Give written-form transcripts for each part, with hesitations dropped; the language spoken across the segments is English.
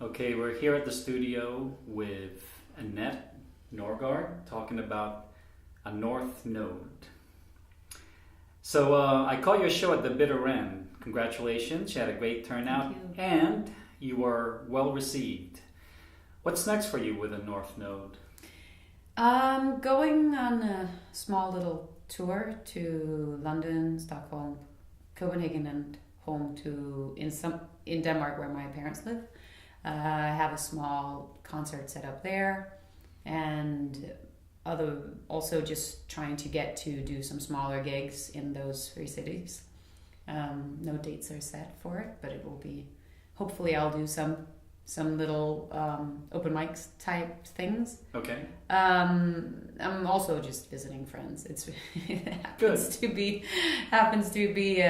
Okay, we're here at the studio with Anette Norgard talking about a North Node. So I caught your show at the bitter end. Congratulations, you had a great turnout and you were well received. What's next for you with a North Node? Going on a small little tour to London, Stockholm, Copenhagen, and home to in Denmark where my parents live. I have a small concert set up there, and also just trying to get to do some smaller gigs in those three cities. No dates are set for it, but it will be. Hopefully, I'll do some little open mics type things. Okay. I'm also just visiting friends. It happens to be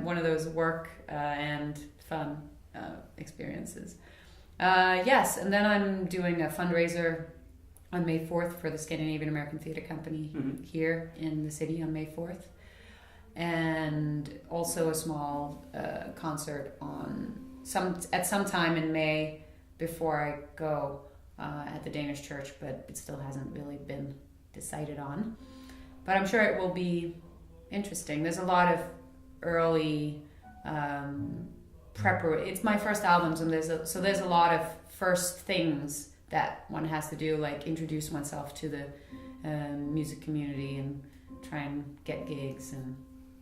one of those work and fun experiences. Yes, and then I'm doing a fundraiser on May 4th for the Scandinavian American Theatre Company here in the city on May 4th. And also a small concert at some time in May before I go at the Danish church, but it still hasn't really been decided on. But I'm sure it will be interesting. There's a lot of early it's my first album, and there's a lot of first things that one has to do, like introduce oneself to the music community and try and get gigs and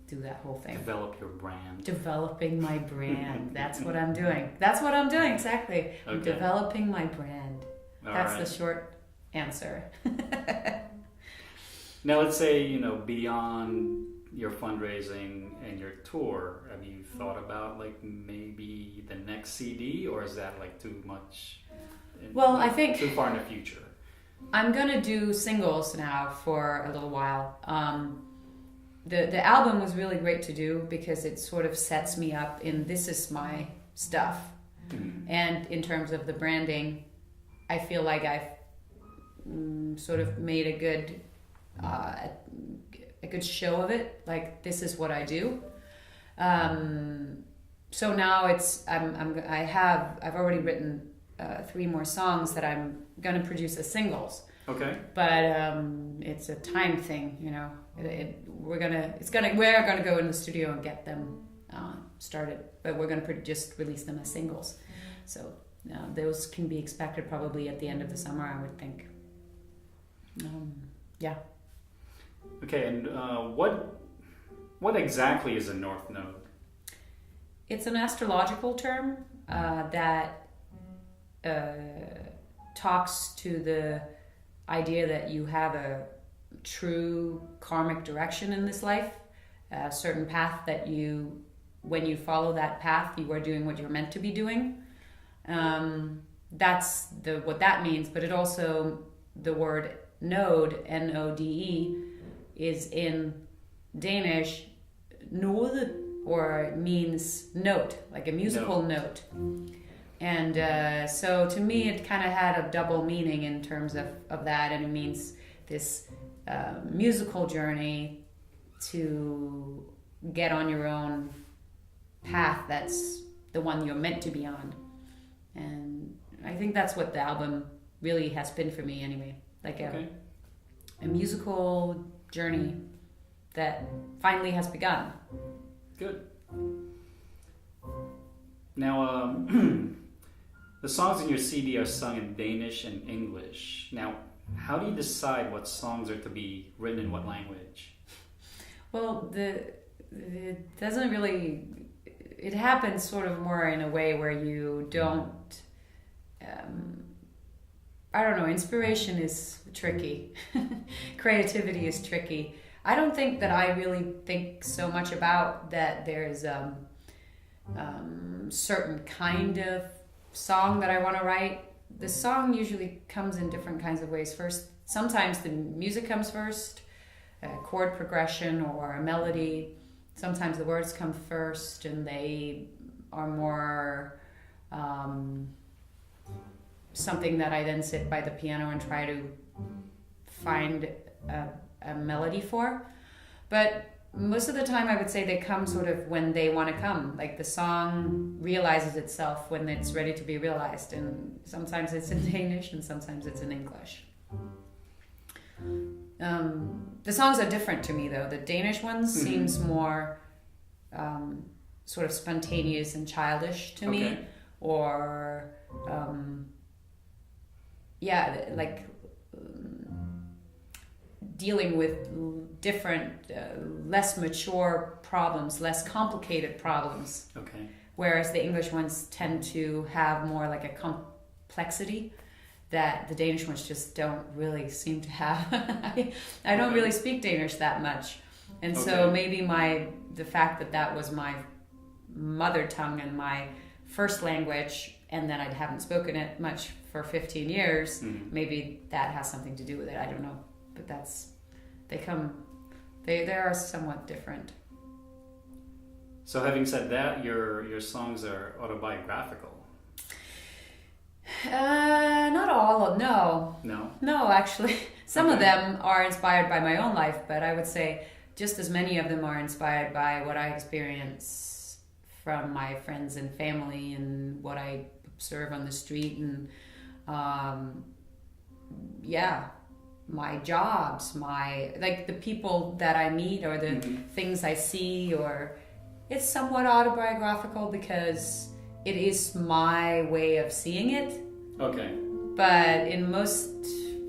do that whole thing. Develop your brand. Developing my brand. That's what I'm doing. Exactly. Okay. I'm developing my brand. That's the short answer. Now let's say, beyond your fundraising and your tour, have you thought about like maybe the next CD, or is that like too much? I think too far in the future. I'm gonna do singles now for a little while. The album was really great to do because it sort of sets me up in this is my stuff, and in terms of the branding, I feel like I've sort of made a good show of it. Like, this is what I do. So now I've already written 3 more songs that I'm gonna produce as singles. Okay. But it's a time thing, we're gonna go in the studio and get them started, but we're gonna just release them as singles. So those can be expected probably at the end of the summer, I would think. Yeah. Okay, and what exactly is a North Node? It's an astrological term that talks to the idea that you have a true karmic direction in this life, a certain path that when you follow that path, you are doing what you're meant to be doing. That's what that means, but it also, the word node, N-O-D-E, is in Danish node, or means note, like a musical note. And so to me it kind of had a double meaning in terms of that, and it means this musical journey to get on your own path that's the one you're meant to be on. And I think that's what the album really has been for me anyway, like a musical journey that finally has begun. Good. Now, the songs in your CD are sung in Danish and English. Now, how do you decide what songs are to be written in what language? Well, it doesn't really... It happens sort of more in a way where you don't... I don't know, inspiration is tricky. Creativity is tricky. I don't think that I really think so much about that there's certain kind of song that I want to write. The song usually comes in different kinds of ways. First, sometimes the music comes first, a chord progression or a melody. Sometimes the words come first and they are more something that I then sit by the piano and try to find a melody for. But most of the time I would say they come sort of when they want to come. Like the song realizes itself when it's ready to be realized, and sometimes it's in Danish and sometimes it's in English. The songs are different to me though. The Danish ones seems more sort of spontaneous and childish to me, or like dealing with different, less mature problems, less complicated problems. Okay. Whereas the English ones tend to have more like a complexity that the Danish ones just don't really seem to have. I don't really speak Danish that much. And so maybe the fact that was my mother tongue and my first language, and then I haven't spoken it much for 15 years, maybe that has something to do with it. I don't know. But they are somewhat different. So having said that, your songs are autobiographical. Not all, no. No? No, actually. Some of them are inspired by my own life, but I would say just as many of them are inspired by what I experience from my friends and family and what I observe on the street and my jobs, like the people that I meet or the things I see, or it's somewhat autobiographical because it is my way of seeing it. Okay. But in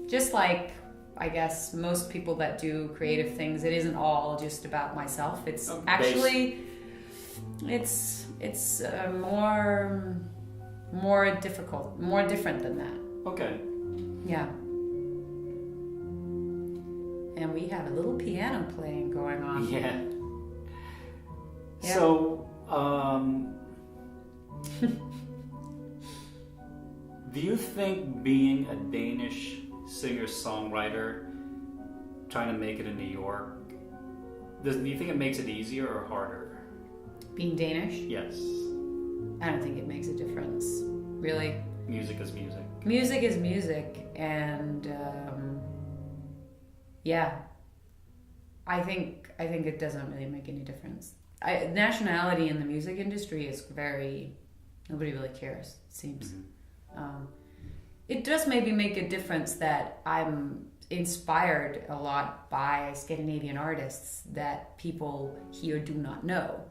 just like I guess most people that do creative things, it isn't all just about myself. It's actually it's more difficult, more different than that. Okay. Yeah. And we have a little piano playing going on. Yeah. So, do you think being a Danish singer-songwriter, trying to make it in New York, do you think it makes it easier or harder? Being Danish? Yes. I don't think it makes a difference, really. Music is music. Music is music, and I think it doesn't really make any difference. Nationality in the music industry is nobody really cares, it seems. It does maybe make a difference that I'm inspired a lot by Scandinavian artists that people here do not know.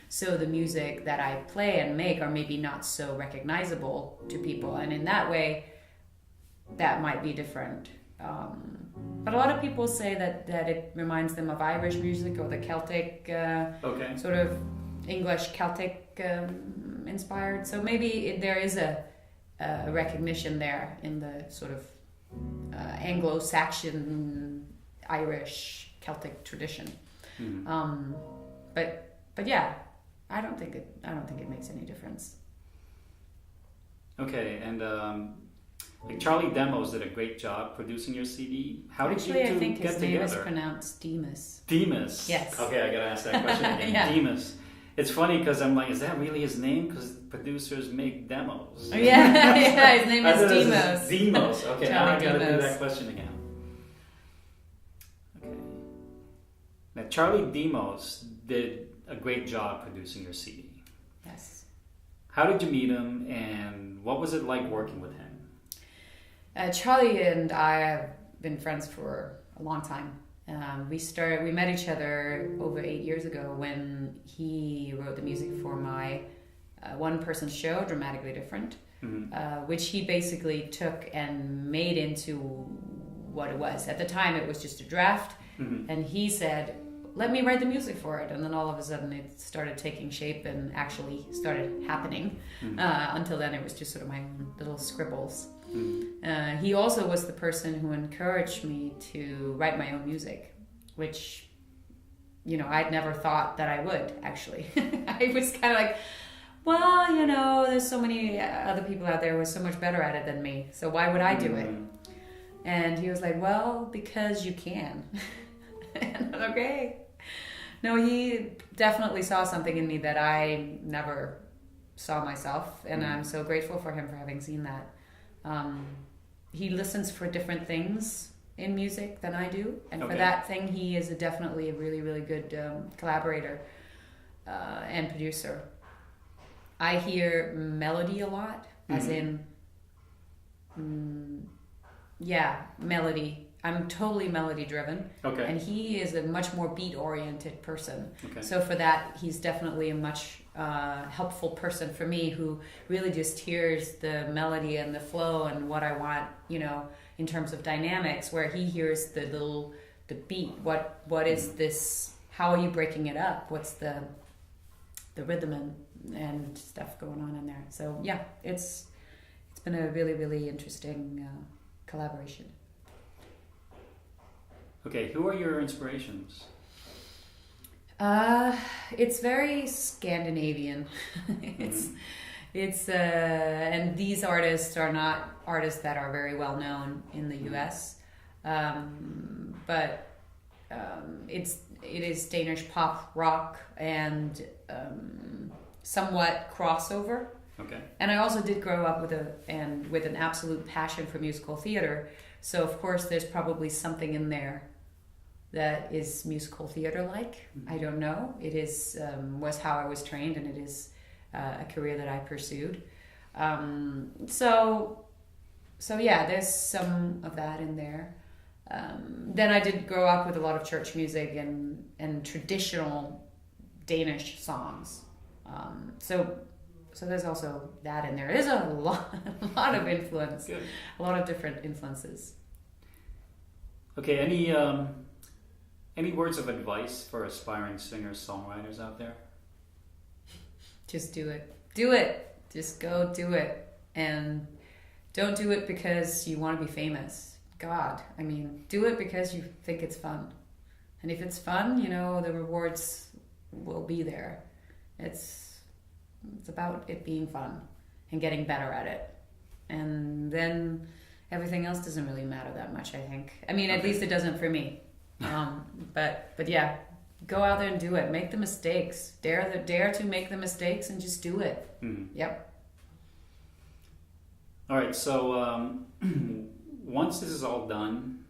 So the music that I play and make are maybe not so recognizable to people, and in that way that might be different. But a lot of people say that it reminds them of Irish music or the Celtic, sort of English Celtic inspired. So maybe there is a recognition there in the sort of Anglo-Saxon, Irish, Celtic tradition. But yeah, I don't think it makes any difference. Okay, and like Charlie Demos did a great job producing your CD. How did you two get together? I think his name is pronounced Demas. Demas? Yes. Okay, I gotta ask that question again. Demas. It's funny because I'm like, is that really his name? Because producers make demos. Oh, yeah, his name is Demos. Demos. Okay, now I gotta do that question again. Okay. Now, Charlie Demos did a great job producing your CD. Yes. How did you meet him, and what was it like working with him? Charlie and I have been friends for a long time. We met each other over 8 years ago when he wrote the music for my one-person show, Dramatically Different, which he basically took and made into what it was. At the time, it was just a draft, and he said, let me write the music for it. And then all of a sudden, it started taking shape and actually started happening. Until then, it was just sort of my own little scribbles. He also was the person who encouraged me to write my own music, which, I'd never thought that I would, actually. I was kind of like, well, there's so many other people out there who are so much better at it than me, so why would I do it? And he was like, well, because you can. And I'm okay. No, he definitely saw something in me that I never saw myself, and I'm so grateful for him for having seen that. He listens for different things in music than I do, and for Okay. that thing, he is definitely a really, really good collaborator and producer. I hear melody a lot, as in, melody. I'm totally melody driven, Okay. and he is a much more beat oriented person. Okay. So for that, he's definitely a much helpful person for me, who really just hears the melody and the flow and what I want, in terms of dynamics, where he hears the beat. What is this? How are you breaking it up? What's the rhythm and stuff going on in there? So yeah, it's been a really, really interesting collaboration. Okay, who are your inspirations? It's very Scandinavian. It's and these artists are not artists that are very well known in the U.S. But it is Danish pop rock and somewhat crossover. Okay. And I also did grow up with an absolute passion for musical theater. So of course there's probably something in there that is musical theater like. I don't know. It is was how I was trained, and it is a career that I pursued. So yeah, there's some of that in there. Then I did grow up with a lot of church music and traditional Danish songs. So there's also that in there. There's a lot of influence. Good. A lot of different influences. Okay, any words of advice for aspiring singers-songwriters out there? Just do it. Do it. Just go do it. And don't do it because you want to be famous. God, I mean, do it because you think it's fun. And if it's fun, the rewards will be there. It's about it being fun and getting better at it. And then everything else doesn't really matter that much, I think. I mean, at least it doesn't for me. But yeah, go out there and do it. Make the mistakes. Dare to make the mistakes and just do it. Yep. All right, so once this is all done,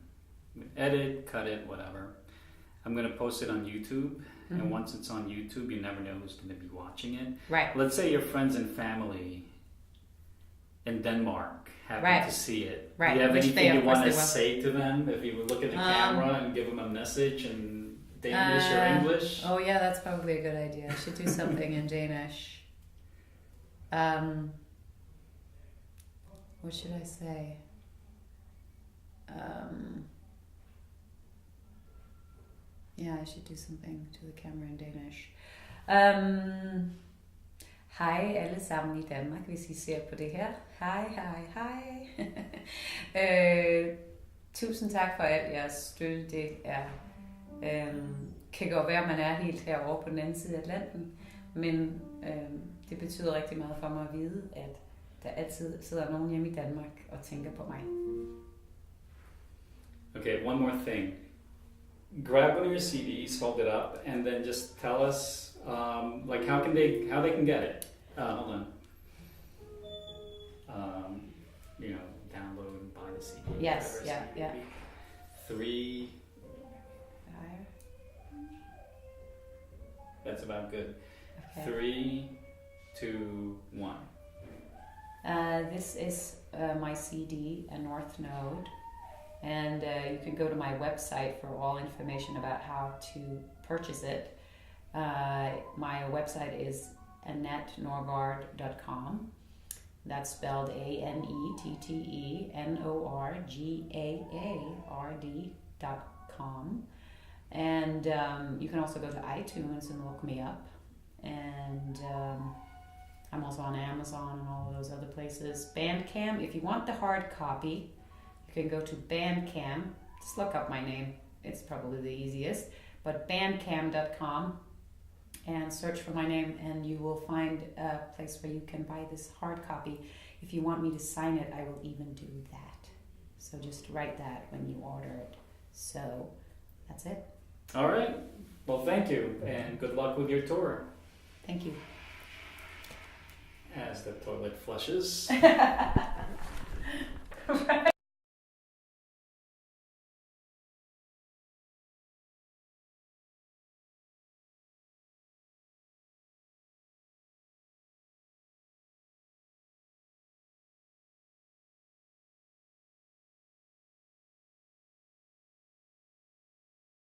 edit, cut it, whatever, I'm going to post it on YouTube. And once it's on YouTube, you never know who's going to be watching it. Right. Let's say your friends and family in Denmark happen to see it. Right. Do you have Which anything you of course want to they will. say to them? If you would look at the camera and give them a message in Danish or English? Oh yeah, that's probably a good idea. I should do something in Danish. What should I say? Yeah, I should do something to the camera in Danish. Hej alle sammen i Danmark, hvis I ser på det her. Hej. Tusind tak for alt jeres støtte. Det er, kan godt være, at man er helt herovre på den anden side af Atlanten, men det betyder rigtig meget for mig at vide, at der altid sidder nogen hjemme i Danmark og tænker på mig. Okay, one more thing. Grab one of your CDs, hold it up, and then just tell us like how they can get it. Hold on. Download and buy the CD. Yes, whatever yeah. 3. That's about good. Okay. 3, 2, 1. This is my CD, A North Node, and you can go to my website for all information about how to purchase it. My website is AnetteNorgard.com. That's spelled ANetteNorgard.com. And you can also go to iTunes and look me up. And I'm also on Amazon and all of those other places. Bandcamp, if you want the hard copy, you can go to Bandcamp. Just look up my name. It's probably the easiest. But bandcamp.com and search for my name, and you will find a place where you can buy this hard copy. If you want me to sign it, I will even do that. So just write that when you order it. So that's it. All right. Well, thank you, and good luck with your tour. Thank you. As the toilet flushes.